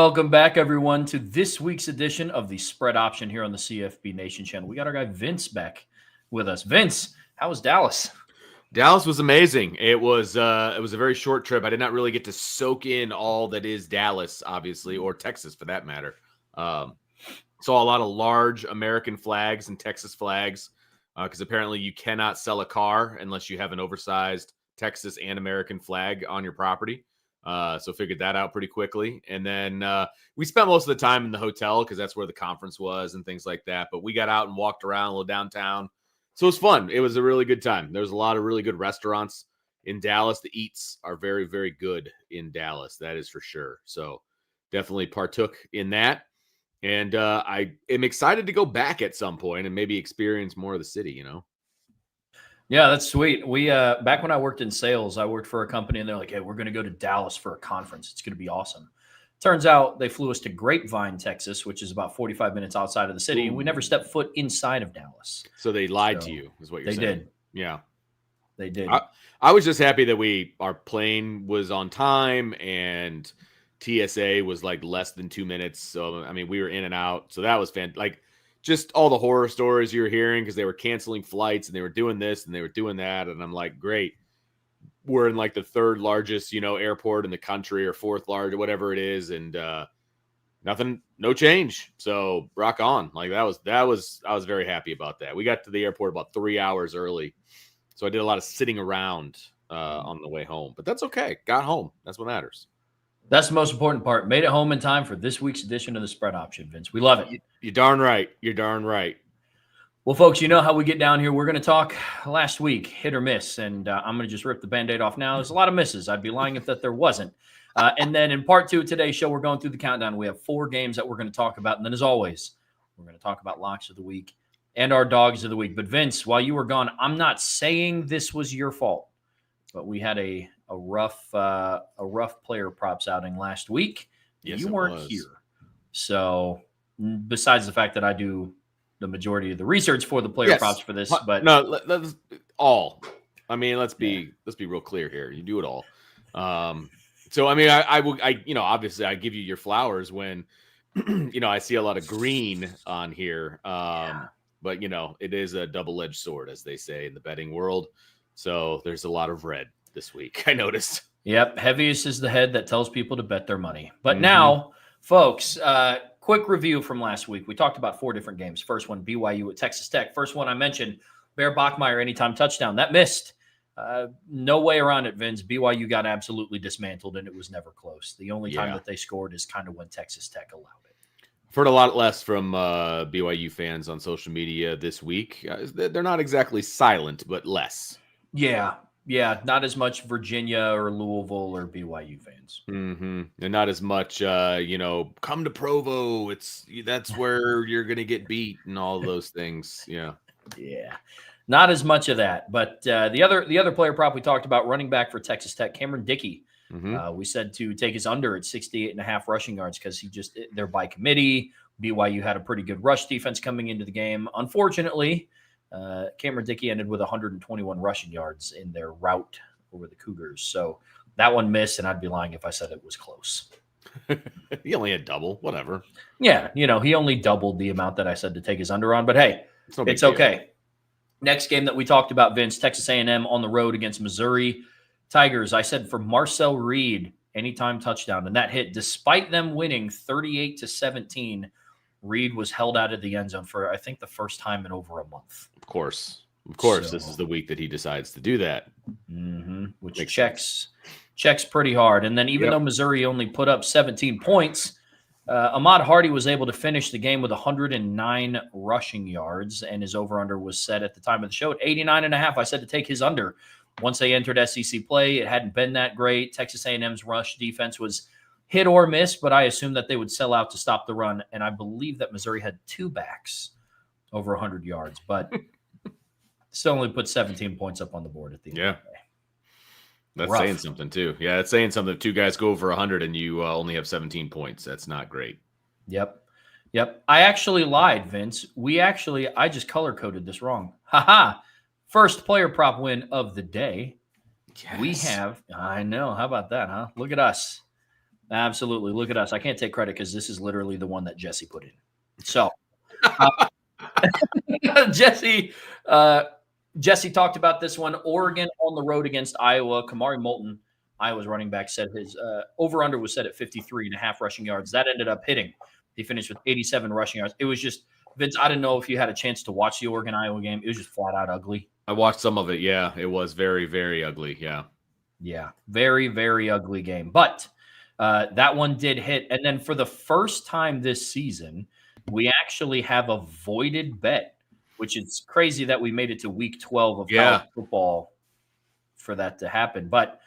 Welcome back, everyone, to this week's edition of the Spread Option here on the CFB Nation channel. We got our guy Vince back with us. Vince, how was Dallas? Dallas was amazing. It was a very short trip. I did not really get to soak in all that is Dallas, obviously, or Texas for that matter. Saw a lot of large American flags and Texas flags because apparently you cannot sell a car unless you have an oversized Texas and American flag on your property. So figured that out pretty quickly. And then we spent most of the time in the hotel because that's where the conference was and things like that. But we got out and walked around a little downtown. So it was fun. It was a really good time. There's a lot of really good restaurants in Dallas. The eats are very, very good in Dallas. That is for sure. So definitely partook in that. And I am excited to go back at some point and maybe experience more of the city, Yeah, that's sweet. We back when I worked in sales, I worked for a company and they're like, hey, we're going to go to Dallas for a conference. It's going to be awesome. Turns out they flew us to Grapevine, Texas, which is about 45 minutes outside of the city. And we never stepped foot inside of Dallas. So they lied to you is what you're saying. They did. Yeah. They did. I was just happy that our plane was on time and TSA was like less than 2 minutes. So, I mean, we were in and out. So that was fantastic. Just all the horror stories you were hearing because they were canceling flights and they were doing this and they were doing that. And I'm like, great. We're in like the third largest, airport in the country or fourth largest, whatever it is. And nothing, no change. So rock on. Like I was very happy about that. We got to the airport about 3 hours early. So I did a lot of sitting around on the way home, but that's okay. Got home. That's what matters. That's the most important part. Made it home in time for this week's edition of the Spread Option, Vince. We love it. You're darn right. You're darn right. Well, folks, you know how we get down here. We're going to talk last week, hit or miss, and I'm going to just rip the Band-Aid off now. There's a lot of misses. I'd be lying if that there wasn't. And then in part two of today's show, we're going through the countdown. We have 4 games that we're going to talk about. And then, as always, we're going to talk about locks of the week and our dogs of the week. But, Vince, while you were gone, I'm not saying this was your fault, but we had a rough player props outing last week. Yes, you weren't here. So besides the fact that I do the majority of the research for the player props for this, but no, let's all. I mean, let's be real clear here. You do it all. So I mean, I obviously I give you your flowers when I see a lot of green on here. But it is a double-edged sword, as they say in the betting world. So there's a lot of red this week, I noticed. Yep. Heaviest is the head that tells people to bet their money. But now, folks, quick review from last week. We talked about 4 different games. First one, BYU at Texas Tech. First one I mentioned, Bear Bachmeier anytime touchdown. That missed. No way around it, Vince. BYU got absolutely dismantled, and it was never close. The only time that they scored is kind of when Texas Tech allowed it. I've heard a lot less from BYU fans on social media this week. They're not exactly silent, but less. Yeah, not as much Virginia or Louisville or BYU fans. And not as much, come to Provo. That's where you're going to get beat and all those things. Yeah. Not as much of that. But the other player prop we talked about, running back for Texas Tech, Cameron Dickey. We said to take his under at 68.5 rushing yards because they're by committee. BYU had a pretty good rush defense coming into the game. Unfortunately, Cameron Dickey ended with 121 rushing yards in their rout over the Cougars. So that one missed, and I'd be lying if I said it was close. He only had double, whatever. Yeah, he only doubled the amount that I said to take his under on. But, hey, it's okay. Next game that we talked about, Vince, Texas A&M on the road against Missouri Tigers. I said for Marcel Reed, anytime touchdown, and that hit despite them winning 38-17. Reed was held out of the end zone for, I think, the first time in over a month. Of course, this is the week that he decides to do that. Which checks pretty hard. And then even though Missouri only put up 17 points, Ahmad Hardy was able to finish the game with 109 rushing yards, and his over-under was set at the time of the show at 89.5. I said to take his under. Once they entered SEC play, it hadn't been that great. Texas A&M's rush defense was hit or miss, but I assumed that they would sell out to stop the run, and I believe that Missouri had 2 backs over 100 yards, but still only put 17 points up on the board at the end of the day. That's rough. Saying something, too. Yeah, it's saying something. If 2 guys go over 100 and you only have 17 points, that's not great. Yep. I actually lied, Vince. I just color-coded this wrong. Ha-ha. First player prop win of the day. Yes. We have, I know, how about that, huh? Look at us. Absolutely. Look at us. I can't take credit because this is literally the one that Jesse put in. So, uh, Jesse, Jesse talked about this one. Oregon on the road against Iowa. Kamari Moulton, Iowa's running back, said his over-under was set at 53.5 rushing yards. That ended up hitting. He finished with 87 rushing yards. It was just, Vince, I didn't know if you had a chance to watch the Oregon-Iowa game. It was just flat out ugly. I watched some of it. Yeah, it was very, very ugly. Yeah. Yeah, very, very ugly game. But that one did hit. And then for the first time this season, we actually have a voided bet, which is crazy that we made it to week 12 of college football for that to happen. But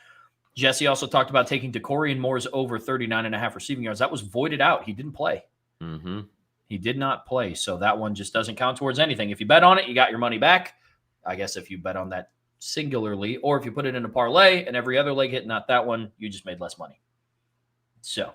Jesse also talked about taking Decorian Moore's over 39.5 receiving yards. That was voided out. He didn't play. Mm-hmm. He did not play. So that one just doesn't count towards anything. If you bet on it, you got your money back. I guess if you bet on that singularly, or if you put it in a parlay and every other leg hit, not that one, you just made less money. So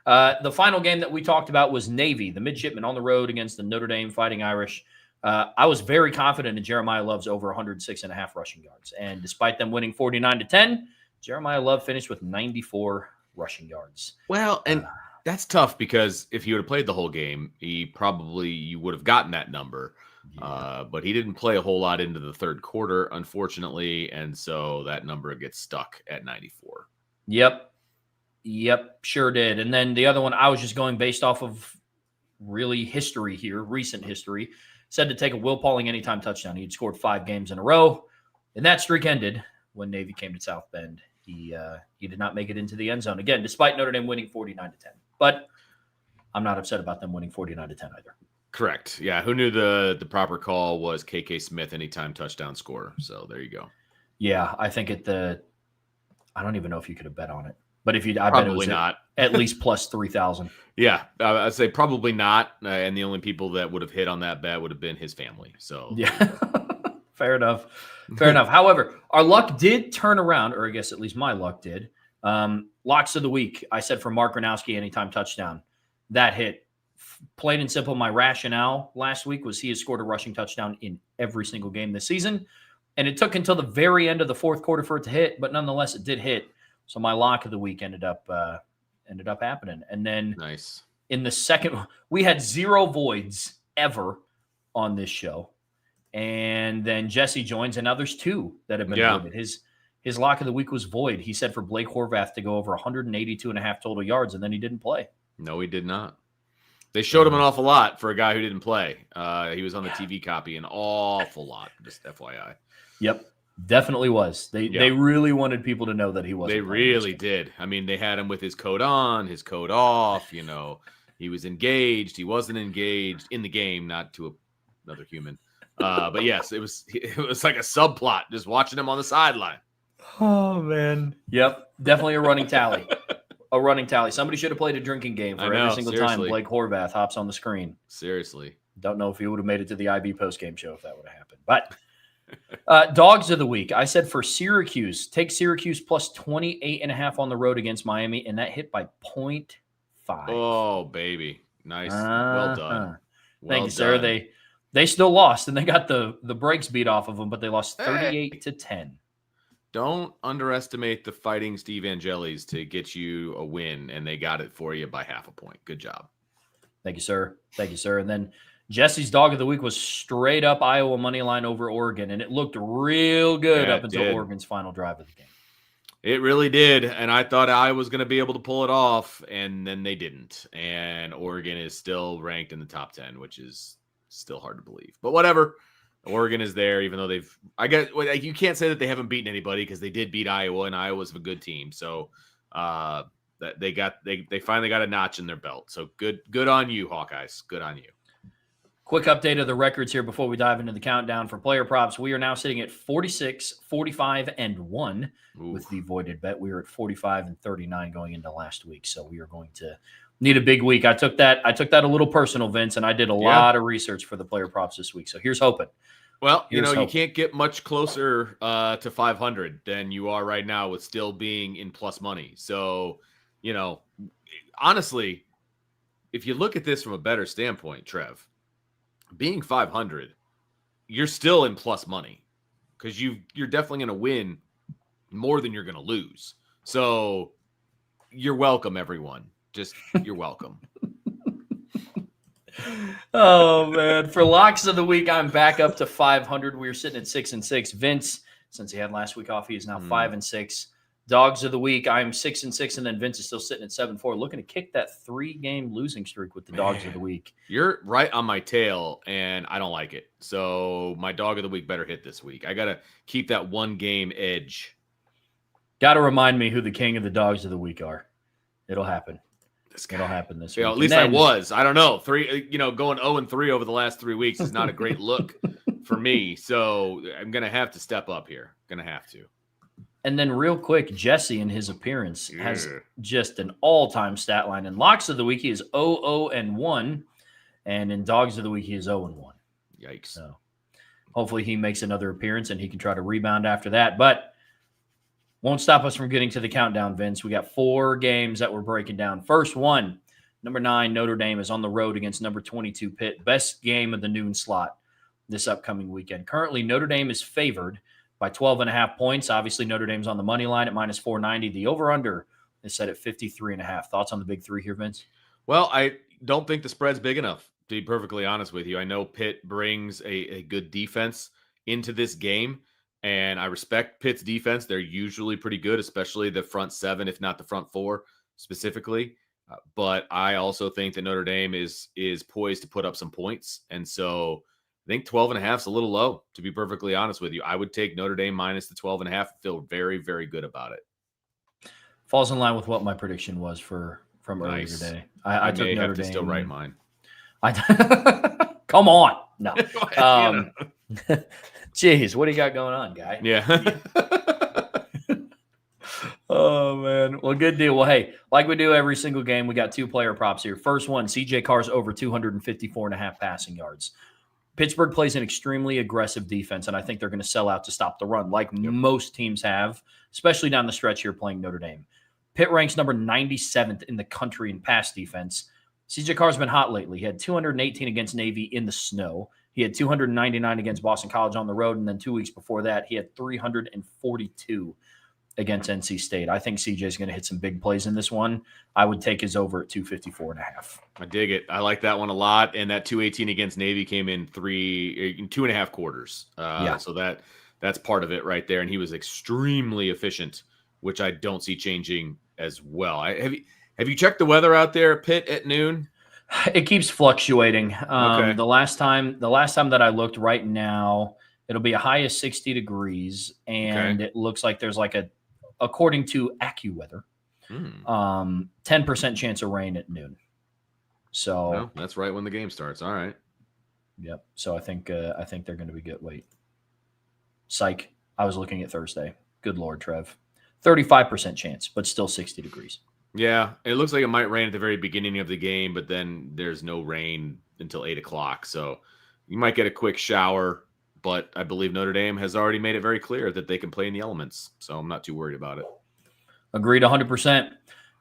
the final game that we talked about was Navy, the midshipmen on the road against the Notre Dame Fighting Irish. I was very confident in Jeremiah Love's over 106.5 rushing yards. And despite them winning 49-10, Jeremiah Love finished with 94 rushing yards. Well, and that's tough because if he would have played the whole game, you would have gotten that number. Yeah. But he didn't play a whole lot into the third quarter, unfortunately. And so that number gets stuck at 94. Yep, sure did. And then the other one, I was just going based off of really history here, recent history. Said to take a Will Pauling anytime touchdown. He'd scored 5 games in a row. And that streak ended when Navy came to South Bend. He did not make it into the end zone. Again, despite Notre Dame winning 49-10. But I'm not upset about them winning 49-10 either. Correct. Yeah. Who knew the proper call was KK Smith anytime touchdown scorer. So there you go. Yeah. I think I don't even know if you could have bet on it. But if you, I bet it was not at least plus 3,000. Yeah, I'd say probably not. And the only people that would have hit on that bet would have been his family. So yeah, fair enough. However, our luck did turn around, or I guess at least my luck did. Locks of the week. I said for Mark Gronowski anytime touchdown. That hit. Plain and simple. My rationale last week was he has scored a rushing touchdown in every single game this season, and it took until the very end of the fourth quarter for it to hit. But nonetheless, it did hit. So my lock of the week ended up happening. And then nice. In the second, we had 0 voids ever on this show. And then Jesse joins, and now there's 2 that have been voided. His lock of the week was void. He said for Blake Horvath to go over 182.5 total yards, and then he didn't play. No, he did not. They showed him an awful lot for a guy who didn't play. He was on the TV copy an awful lot, just FYI. Yep. Definitely was. They really wanted people to know that he wasn't. They really did. I mean, they had him with his coat on, his coat off. You know, he was engaged. He wasn't engaged in the game, not to another human. But yes, it was like a subplot. Just watching him on the sideline. Oh man. Yep. Definitely a running tally. Somebody should have played a drinking game for every single time Blake Horvath hops on the screen. Seriously. Don't know if he would have made it to the IB postgame show if that would have happened, but. Dogs of the week. I said for Syracuse, take Syracuse plus 28.5 on the road against Miami, and that hit by 0.5. Oh, baby. Nice. Well done. Thank you, sir. They still lost, and they got the brakes beat off of them, but they lost 38-10. Don't underestimate the Fighting Steve Angelis to get you a win, and they got it for you by half a point. Good job. Thank you, sir. And then Jesse's dog of the week was straight up Iowa money line over Oregon, and it looked real good up until Oregon's final drive of the game. It really did, and I thought I was going to be able to pull it off, and then they didn't. And Oregon is still ranked in the top 10, which is still hard to believe. But whatever, Oregon is there, even though you can't say that they haven't beaten anybody because they did beat Iowa, and Iowa's a good team. So they finally got a notch in their belt. So good on you, Hawkeyes. Good on you. Quick update of the records here before we dive into the countdown for player props. We are now sitting at 46, 45, and 1 with the voided bet. We were at 45 and 39 going into last week, so we are going to need a big week. I took that a little personal, Vince, and I did a lot of research for the player props this week. So here's hoping. Well, you can't get much closer to 500 than you are right now with still being in plus money. So, honestly, if you look at this from a better standpoint, Trev, being 500, you're still in plus money because you're definitely going to win more than you're going to lose. So you're welcome, everyone. Just you're welcome. Oh man! For locks of the week, I'm back up to 500. We were sitting at 6-6. Vince, since he had last week off, he is now 5-6. Dogs of the week, I'm 6-6, and then Vince is still sitting at 7-4, looking to kick that 3-game losing streak with the dogs of the week. You're right on my tail, and I don't like it. So my dog of the week better hit this week. I gotta keep that 1-game edge. Got to remind me who the king of the dogs of the week are. It'll happen. It'll happen this week. At least I was. I don't know. Going 0-3 over the last 3 weeks is not a great look for me. So I'm gonna have to step up here. Gonna have to. And then real quick, Jesse in his appearance has just an all-time stat line. In locks of the week, he is 0-1, and in dogs of the week, he is 0-1. Yikes! So hopefully he makes another appearance and he can try to rebound after that. But won't stop us from getting to the countdown, Vince. We got 4 games that we're breaking down. First one, number 9, Notre Dame is on the road against number 22, Pitt. Best game of the noon slot this upcoming weekend. Currently, Notre Dame is favored by 12.5 points. Obviously, Notre Dame's on the money line at minus 490. The over-under is set at 53.5. Thoughts on the big 3 here, Vince? Well, I don't think the spread's big enough, to be perfectly honest with you. I know Pitt brings a good defense into this game, and I respect Pitt's defense. They're usually pretty good, especially the front 7, if not the front 4 specifically. But I also think that Notre Dame is poised to put up some points. And so I think 12.5 is a little low, to be perfectly honest with you. I would take Notre Dame minus the 12.5. Feel very, very good about it. Falls in line with what my prediction was from earlier today. I took Notre Dame. Still write mine. Come on. No. Jeez, what do you got going on, guy? Yeah. Oh, man. Well, good deal. Well, hey, like we do every single game, we got 2 player props here. First one, CJ Carr's over 254.5 passing yards. Pittsburgh plays an extremely aggressive defense, and I think they're going to sell out to stop the run, like most teams have, especially down the stretch here playing Notre Dame. Pitt ranks number 97th in the country in pass defense. CJ Carr's been hot lately. He had 218 against Navy in the snow. He had 299 against Boston College on the road, and then 2 weeks before that, he had 342 against NC State. I think CJ is going to hit some big plays in this one. I would take his over at 254.5. I dig it. I like that one a lot. And that 218 against Navy came in 2.5 quarters. So that's part of it right there. And he was extremely efficient, which I don't see changing as well. Have you checked the weather out there at Pitt at noon? It keeps fluctuating. Okay. The last time that I looked right now, it'll be a high of 60 degrees. And It looks like there's according to AccuWeather, 10% chance of rain at noon. So that's right when the game starts. All right. Yep. So I think they're going to be good. Wait. Psych. I was looking at Thursday. Good Lord, Trev. 35% chance, but still 60 degrees. Yeah. It looks like it might rain at the very beginning of the game, but then there's no rain until 8 o'clock. So you might get a quick shower. But I believe Notre Dame has already made it very clear that they can play in the elements. So I'm not too worried about it. Agreed 100%.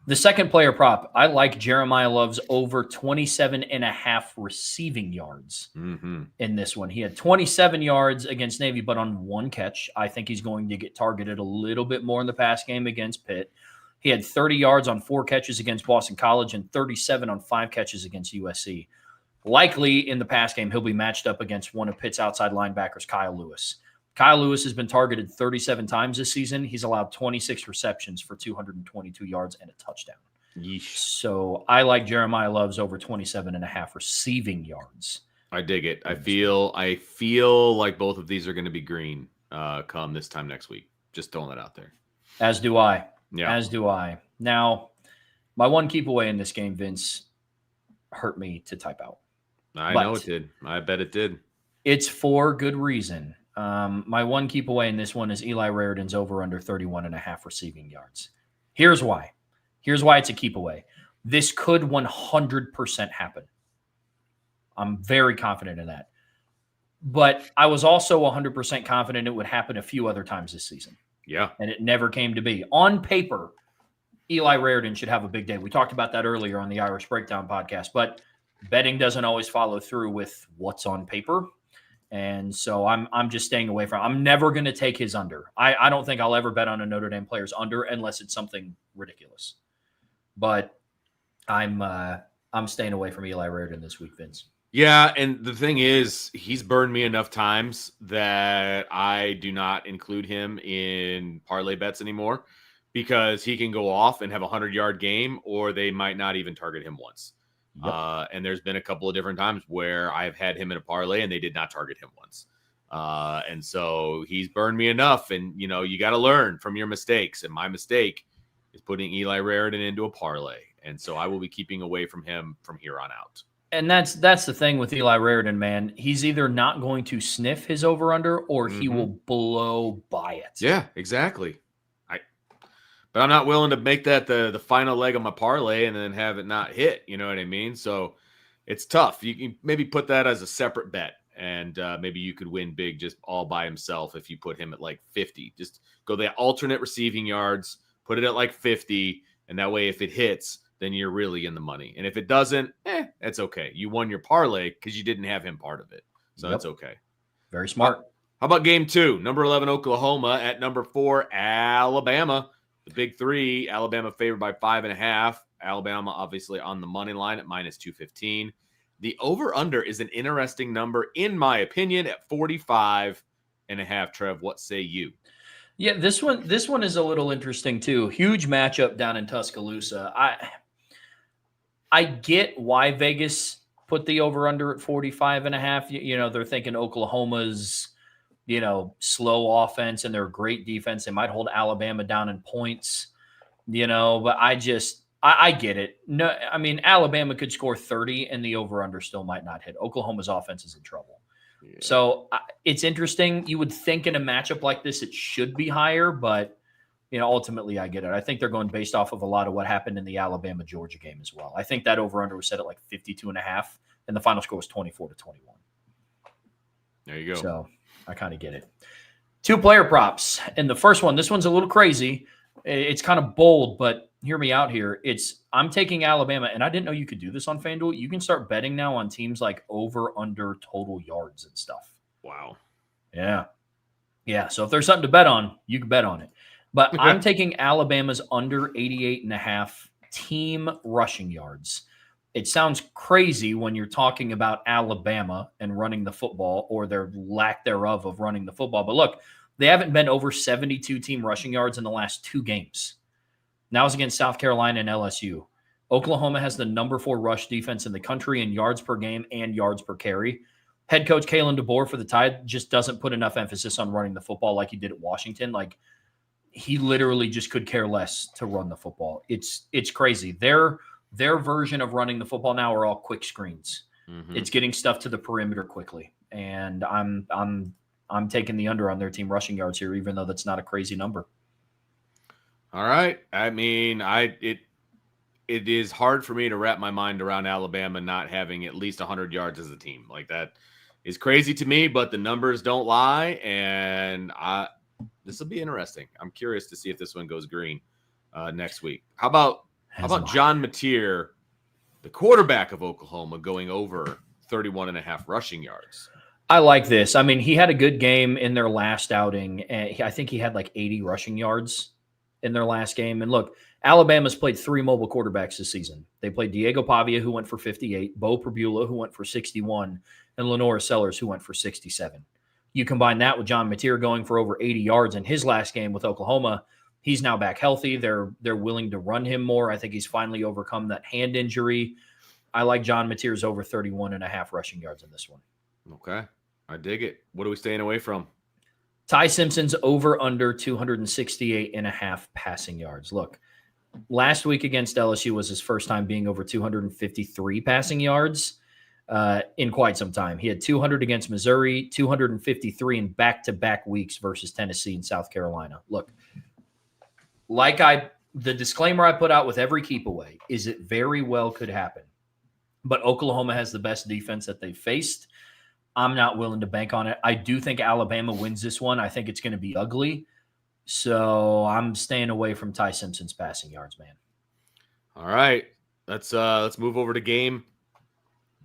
The second player prop, I like Jeremiah Love's over 27.5 receiving yards in this one. He had 27 yards against Navy, but on 1 catch. I think he's going to get targeted a little bit more in the pass game against Pitt. He had 30 yards on 4 catches against Boston College and 37 on 5 catches against USC. Likely in the pass game, he'll be matched up against one of Pitt's outside linebackers, Kyle Lewis. Kyle Lewis has been targeted 37 times this season. He's allowed 26 receptions for 222 yards and a touchdown. Yeesh. So I like Jeremiah Love's over 27.5 receiving yards. I dig it. I feel like both of these are going to be green come this time next week. Just throwing that out there. As do I. Yeah. As do I. Now, my one keep away in this game, Vince, hurt me to type out. I know it did. I bet it did. It's for good reason. My one keep away in this one is Eli Raridan's over under 31.5 receiving yards. Here's why. Here's why it's a keep away. This could 100% happen. I'm very confident in that. But I was also 100% confident it would happen a few other times this season. Yeah. And it never came to be. On paper, Eli Raridan should have a big day. We talked about that earlier on the Irish Breakdown podcast, but betting doesn't always follow through with what's on paper. And so I'm just staying away from. I'm never going to take his under. I don't think I'll ever bet on a Notre Dame player's under unless it's something ridiculous. but I'm staying away from Eli Raridan this week, Vince. Yeah, and the thing is, he's burned me enough times that I do not include him in parlay bets anymore because he can go off and have a 100-yard game, or they might not even target him once. Yep. And there's been a couple of different times where I've had him in a parlay and they did not target him once. And so he's burned me enough. And, you got to learn from your mistakes. And my mistake is putting Eli Raridan into a parlay. And so I will be keeping away from him from here on out. And that's the thing with Eli Raridan, man. He's either not going to sniff his over-under or he will blow by it. Yeah, exactly. But I'm not willing to make that the final leg of my parlay and then have it not hit. You know what I mean? So it's tough. You can maybe put that as a separate bet, and maybe you could win big just all by himself if you put him at like 50. Just go the alternate receiving yards, put it at like 50, and that way if it hits, then you're really in the money. And if it doesn't, it's okay. You won your parlay because you didn't have him part of it. So that's okay. Very smart. How about game 2? Number 11, Oklahoma at number 4, Alabama. The big 3, Alabama favored by 5.5. Alabama obviously on the money line at -215. The over-under is an interesting number, in my opinion, at 45.5. Trev, what say you? Yeah, this one is a little interesting too. Huge matchup down in Tuscaloosa. I get why Vegas put the over-under at 45.5. They're thinking Oklahoma's slow offense and their great defense. They might hold Alabama down in points, but I get it. No, I mean, Alabama could score 30 and the over-under still might not hit. Oklahoma's offense is in trouble. Yeah. So it's interesting. You would think in a matchup like this, it should be higher, but ultimately I get it. I think they're going based off of a lot of what happened in the Alabama-Georgia game as well. I think that over-under was set at like 52.5 and the final score was 24-21. There you go. So I kind of get it. 2 player props. And the first one, this one's a little crazy. It's kind of bold, but hear me out here. I'm taking Alabama, and I didn't know you could do this on FanDuel. You can start betting now on teams like over, under total yards and stuff. Wow. Yeah. Yeah. So if there's something to bet on, you can bet on it. But I'm taking Alabama's under 88.5 team rushing yards. It sounds crazy when you're talking about Alabama and running the football or their lack thereof of running the football. But look, they haven't been over 72 team rushing yards in the last 2 games. Now it's against South Carolina and LSU. Oklahoma has the number 4 rush defense in the country in yards per game and yards per carry. Head coach Kalen DeBoer for the Tide just doesn't put enough emphasis on running the football like he did at Washington. Like, he literally just could care less to run the football. It's crazy. Their version of running the football now are all quick screens. Mm-hmm. It's getting stuff to the perimeter quickly. And I'm taking the under on their team rushing yards here, even though that's not a crazy number. All right. I mean, it is hard for me to wrap my mind around Alabama not having at least 100 yards as a team. Like, that is crazy to me, but the numbers don't lie. And this will be interesting. I'm curious to see if this one goes green next week. How about John Mateer, the quarterback of Oklahoma, going over 31.5 rushing yards? I like this. I mean, he had a good game in their last outing. And I think he had like 80 rushing yards in their last game. And look, Alabama's played 3 mobile quarterbacks this season. They played Diego Pavia, who went for 58, Bo Pribula, who went for 61, and Lenora Sellers, who went for 67. You combine that with John Mateer going for over 80 yards in his last game with Oklahoma. He's now back healthy. They're willing to run him more. I think he's finally overcome that hand injury. I like John Mateer's over 31.5 rushing yards in this one. Okay. I dig it. What are we staying away from? Ty Simpson's over under 268.5 passing yards. Look, last week against LSU was his first time being over 253 passing yards in quite some time. He had 200 against Missouri, 253 in back-to-back weeks versus Tennessee and South Carolina. Look, the disclaimer I put out with every keep away is it very well could happen. But Oklahoma has the best defense that they've faced. I'm not willing to bank on it. I do think Alabama wins this one. I think it's going to be ugly. So I'm staying away from Ty Simpson's passing yards, man. All right. Let's move over to game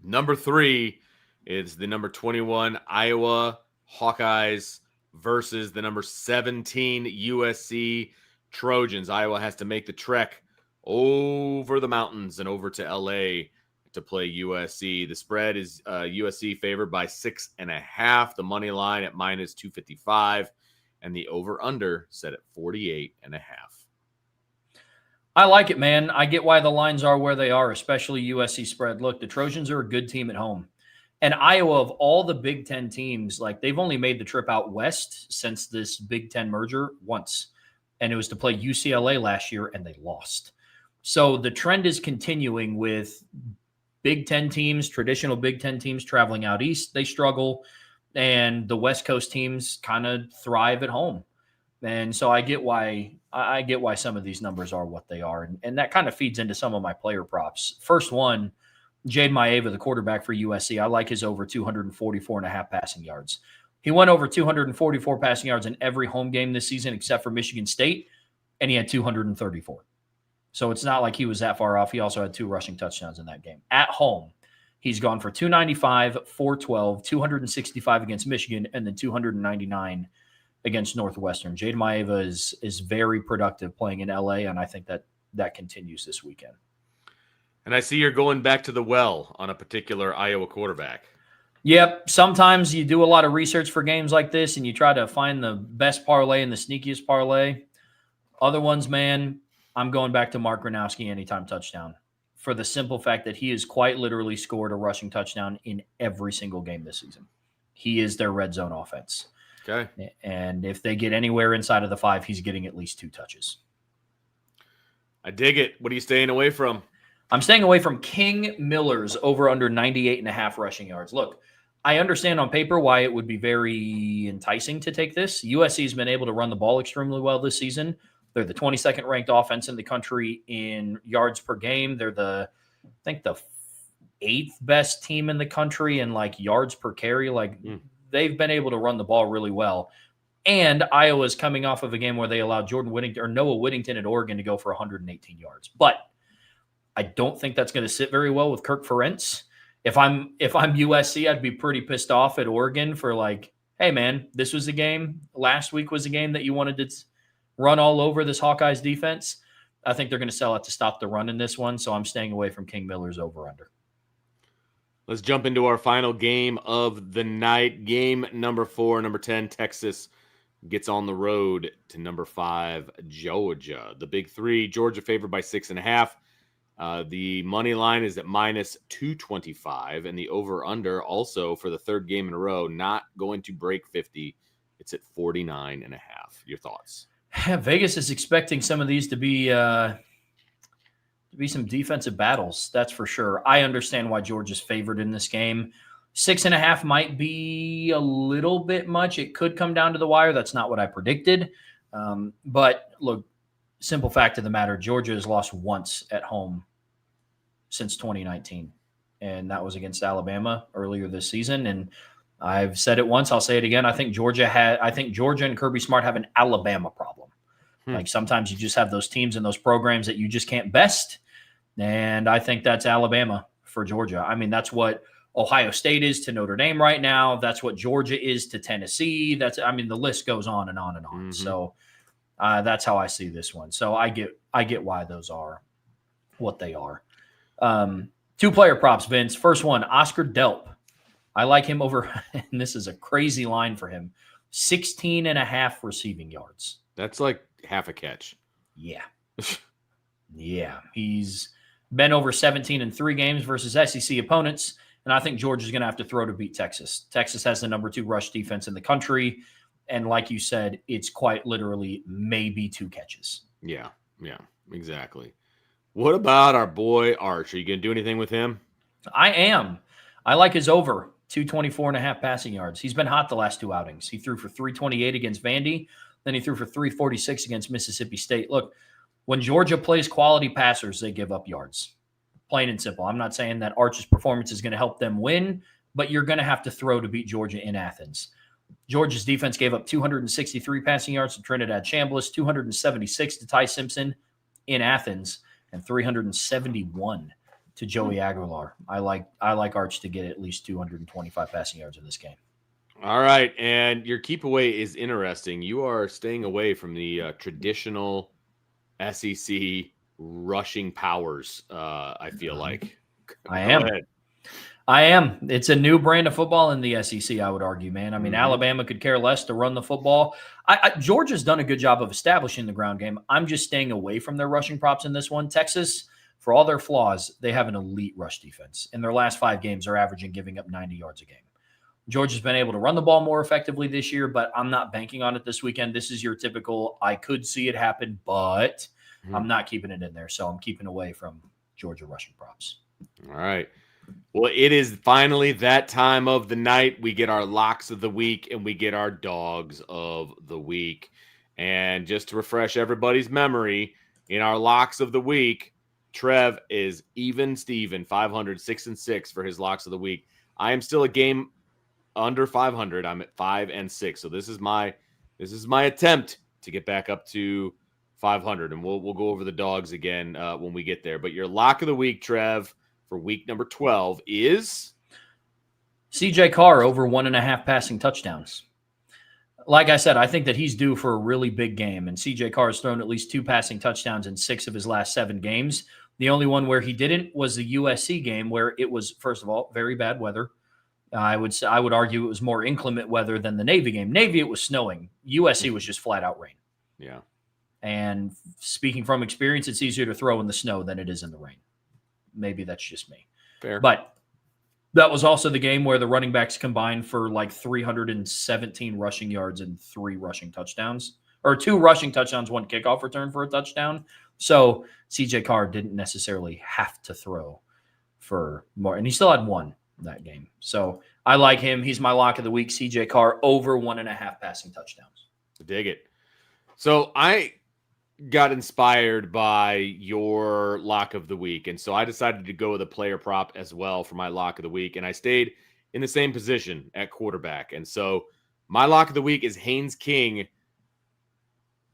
number 3. It's the number 21 Iowa Hawkeyes versus the number 17 USC Trojans. Iowa has to make the trek over the mountains and over to LA to play USC. The spread is USC favored by 6.5. The money line at minus 255, and the over/under set at 48.5. I like it, man. I get why the lines are where they are, especially USC spread. Look, the Trojans are a good team at home. And Iowa, of all the Big Ten teams, like they've only made the trip out west since this Big Ten merger once. And it was to play UCLA last year, and they lost. So the trend is continuing with Big Ten teams, traditional Big Ten teams traveling out east. They struggle. And the West Coast teams kind of thrive at home. And so I get why some of these numbers are what they are. And that kind of feeds into some of my player props. First one, Jade Maeva, the quarterback for USC. I like his over 244.5 passing yards. He went over 244 passing yards in every home game this season except for Michigan State, and he had 234. So it's not like he was that far off. He also had 2 rushing touchdowns in that game. At home, he's gone for 295, 412, 265 against Michigan, and then 299 against Northwestern. Jade Maeva is very productive playing in LA, and I think that continues this weekend. And I see you're going back to the well on a particular Iowa quarterback. Yep. Sometimes you do a lot of research for games like this, and you try to find the best parlay and the sneakiest parlay. Other ones, man, I'm going back to Mark Gronowski anytime touchdown for the simple fact that he has quite literally scored a rushing touchdown in every single game this season. He is their red zone offense. Okay. And if they get anywhere inside of the 5, he's getting at least 2 touches. I dig it. What are you staying away from? I'm staying away from King Miller's over under 98.5 rushing yards. Look, I understand on paper why it would be very enticing to take this. USC has been able to run the ball extremely well this season. They're the 22nd ranked offense in the country in yards per game. They're the 8th best team in the country in like yards per carry. They've been able to run the ball really well. And Iowa's coming off of a game where they allowed Noah Whittington at Oregon to go for 118 yards. But I don't think that's going to sit very well with Kirk Ferentz. If I'm USC, I'd be pretty pissed off at Oregon for like, hey man, this was a game. Last week was a game that you wanted to run all over this Hawkeyes defense. I think they're going to sell out to stop the run in this one. So I'm staying away from King Miller's over under. Let's jump into our final game of the night. Game number 4, number 10, Texas gets on the road to number 5, Georgia. The big 3, Georgia favored by 6.5. The money line is at minus 225, and the over-under also for the 3rd game in a row, not going to break 50. It's at 49.5. Your thoughts? Vegas is expecting some of these to be some defensive battles. That's for sure. I understand why Georgia's favored in this game. 6.5 might be a little bit much. It could come down to the wire. That's not what I predicted. But look, simple fact of the matter, Georgia has lost once at home since 2019, and that was against Alabama earlier this season. And I've said it once, I'll say it again. I think Georgia and Kirby Smart have an Alabama problem. Like sometimes you just have those teams and those programs that you just can't best. And I think that's Alabama for Georgia. I mean, that's what Ohio State is to Notre Dame right now. That's what Georgia is to Tennessee. The list goes on and on and on. Mm-hmm. So that's how I see this one. So I get why those are what they are. 2 player props, Vince. First one, Oscar Delp. I like him over, and this is a crazy line for him, 16.5 receiving yards. That's like half a catch. Yeah. Yeah. He's been over 17 in 3 games versus SEC opponents, and I think Georgia's going to have to throw to beat Texas. Texas has the number 2 rush defense in the country, and like you said, it's quite literally maybe 2 catches. Yeah, exactly. What about our boy Arch? Are you going to do anything with him? I am. I like his over 224.5 passing yards. He's been hot the last 2 outings. He threw for 328 against Vandy. Then he threw for 346 against Mississippi State. Look, when Georgia plays quality passers, they give up yards. Plain and simple. I'm not saying that Arch's performance is going to help them win, but you're going to have to throw to beat Georgia in Athens. Georgia's defense gave up 263 passing yards to Trinidad Chambliss, 276 to Ty Simpson in Athens, and 371 to Joey Aguilar. I like Arch to get at least 225 passing yards in this game. All right, and your keep away is interesting. You are staying away from the traditional SEC rushing powers. I feel like I Go am. ahead. I am. It's a new brand of football in the SEC, I would argue, man. I mean, Mhm. Alabama could care less to run the football. Georgia's done a good job of establishing the ground game. I'm just staying away from their rushing props in this one. Texas, for all their flaws, they have an elite rush defense. In their last 5 games, they're averaging giving up 90 yards a game. Georgia's been able to run the ball more effectively this year, but I'm not banking on it this weekend. This is your typical, I could see it happen, but I'm not keeping it in there. So I'm keeping away from Georgia rushing props. All right. Well, it is finally that time of the night. We get our locks of the week and we get our dogs of the week. And just to refresh everybody's memory, in our locks of the week, Trev is even Steven, 500, 6-6 for his locks of the week. I am still a game under 500. I'm at 5-6. So this is my attempt to get back up to 500. And we'll go over the dogs again when we get there. But your lock of the week, Trev, for week number 12 is CJ Carr over 1.5 passing touchdowns. Like I said, I think that he's due for a really big game, and CJ Carr has thrown at least 2 passing touchdowns in 6 of his last 7 games. The only one where he didn't was the USC game, where it was, first of all, very bad weather. I would argue it was more inclement weather than the Navy game. Navy, it was snowing. USC was just flat out rain. Yeah. And speaking from experience, it's easier to throw in the snow than it is in the rain. Maybe that's just me. Fair. But that was also the game where the running backs combined for like 317 rushing yards and 3 rushing touchdowns, or 2 rushing touchdowns, 1 kickoff return for a touchdown. So CJ Carr didn't necessarily have to throw for more, and he still had 1 that game. So I like him. He's my lock of the week. CJ Carr over 1.5 passing touchdowns. Dig it. So I got inspired by your lock of the week. And so I decided to go with a player prop as well for my lock of the week. And I stayed in the same position at quarterback. And so my lock of the week is Haynes King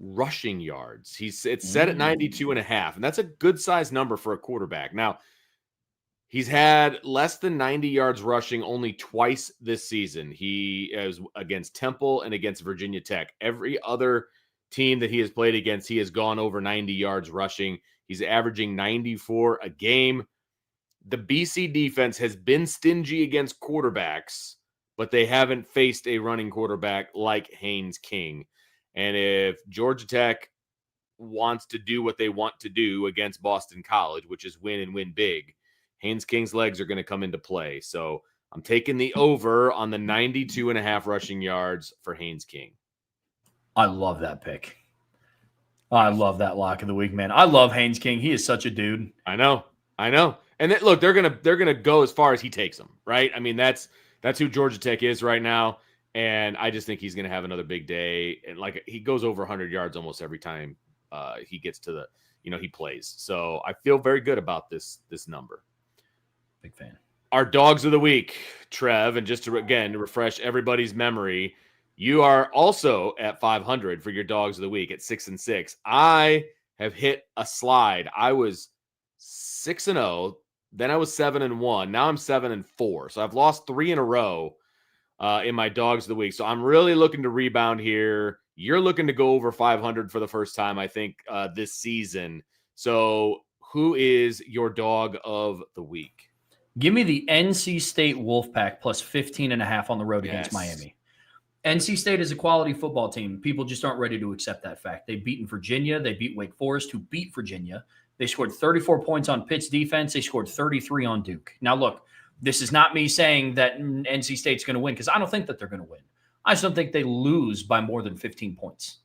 rushing yards. It's set at 92.5. And that's a good size number for a quarterback. Now, he's had less than 90 yards rushing only twice this season. He is against Temple and against Virginia Tech. Every other team that he has played against, he has gone over 90 yards rushing. He's averaging 94 a game. The BC defense has been stingy against quarterbacks, but they haven't faced a running quarterback like Haynes King. And if Georgia Tech wants to do what they want to do against Boston College, which is win and win big, Haynes King's legs are going to come into play. So I'm taking the over on the 92.5 rushing yards for Haynes King. I love that pick. I love that lock of the week, man. I love Haynes King. He is such a dude. I know. And look, they're gonna go as far as he takes them, right? I mean, that's who Georgia Tech is right now, and I just think he's gonna have another big day. And like he goes over 100 yards almost every time he gets to he plays. So I feel very good about this number. Big fan. Our dogs of the week, Trev, and just to refresh everybody's memory. You are also at 500 for your dogs of the week at 6-6. I have hit a slide. I was 6-0, then I was 7-1. Now I'm 7-4. So I've lost 3 in a row in my dogs of the week. So I'm really looking to rebound here. You're looking to go over 500 for the first time, I think, this season. So who is your dog of the week? Give me the NC State Wolfpack plus 15.5 on the road against Miami. NC State is a quality football team. People just aren't ready to accept that fact. They've beaten Virginia. They beat Wake Forest, who beat Virginia. They scored 34 points on Pitt's defense. They scored 33 on Duke. Now, look, this is not me saying that NC State's going to win, because I don't think that they're going to win. I just don't think they lose by more than 15 points.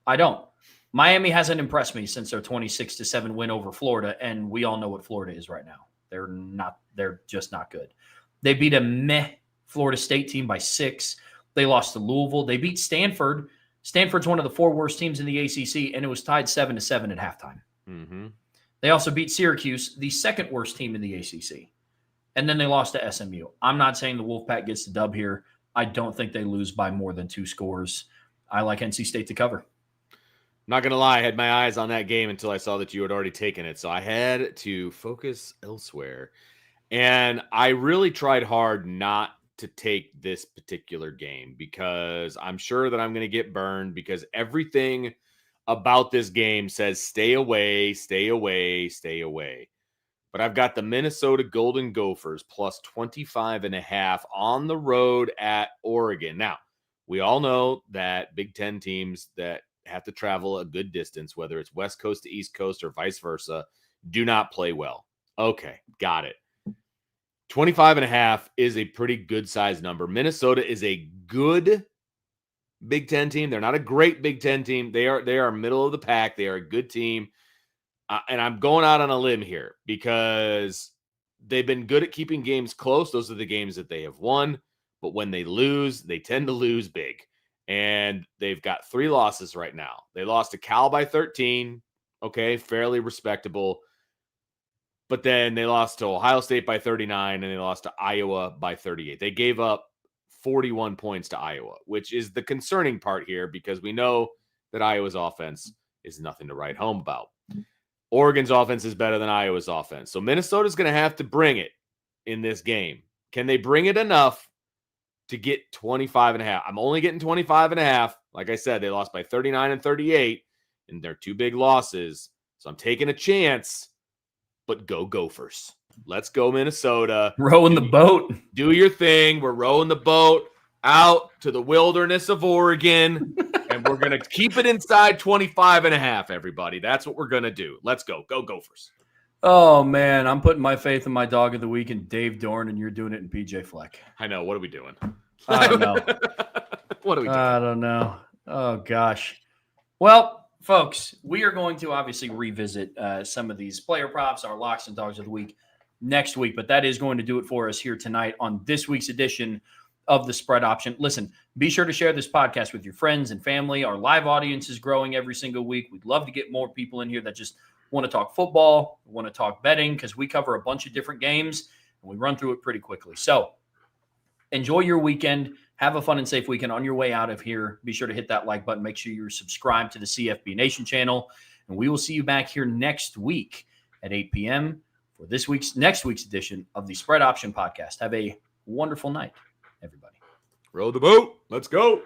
I don't. Miami hasn't impressed me since their 26-7 win over Florida, and we all know what Florida is right now. They're just not good. They beat a meh Florida State team by 6. They lost to Louisville. They beat Stanford. Stanford's one of the 4 worst teams in the ACC, and it was tied 7-7 at halftime. Mm-hmm. They also beat Syracuse, the 2nd worst team in the ACC. And then they lost to SMU. I'm not saying the Wolfpack gets the dub here. I don't think they lose by more than 2 scores. I like NC State to cover. Not going to lie, I had my eyes on that game until I saw that you had already taken it. So I had to focus elsewhere. And I really tried hard not to take this particular game because I'm sure that I'm going to get burned because everything about this game says stay away, stay away, stay away. But I've got the Minnesota Golden Gophers plus 25.5 on the road at Oregon. Now, we all know that Big Ten teams that have to travel a good distance, whether it's West Coast to East Coast or vice versa, do not play well. Okay, got it. 25.5 is a pretty good size number. Minnesota is a good Big Ten team. They're not a great Big Ten team. They are middle of the pack. They are a good team. And I'm going out on a limb here because they've been good at keeping games close. Those are the games that they have won. But when they lose, they tend to lose big. And they've got 3 losses right now. They lost to Cal by 13. Okay, fairly respectable. But then they lost to Ohio State by 39, and they lost to Iowa by 38. They gave up 41 points to Iowa, which is the concerning part here because we know that Iowa's offense is nothing to write home about. Oregon's offense is better than Iowa's offense. So Minnesota's going to have to bring it in this game. Can they bring it enough to get 25.5? I'm only getting 25.5. Like I said, they lost by 39 and 38, and they're 2 big losses. So I'm taking a chance, but go Gophers. Let's go Minnesota. Rowing the boat. Do your thing. We're rowing the boat out to the wilderness of Oregon, and we're going to keep it inside 25.5, everybody. That's what we're going to do. Let's go. Go Gophers. Oh, man. I'm putting my faith in my dog of the week in Dave Dorn, and you're doing it in PJ Fleck. I know. What are we doing? I don't know. What are we doing? I don't know. Oh, gosh. Well, folks, we are going to obviously revisit some of these player props, our locks and dogs of the week next week, but that is going to do it for us here tonight on this week's edition of the Spread Option. Listen, be sure to share this podcast with your friends and family. Our live audience is growing every single week. We'd love to get more people in here that just want to talk football, want to talk betting, because we cover a bunch of different games and we run through it pretty quickly. So enjoy your weekend. Have a fun and safe weekend on your way out of here. Be sure to hit that like button. Make sure you're subscribed to the CFB Nation channel. And we will see you back here next week at 8 p.m. for next week's edition of the Spread Option Podcast. Have a wonderful night, everybody. Row the boat. Let's go.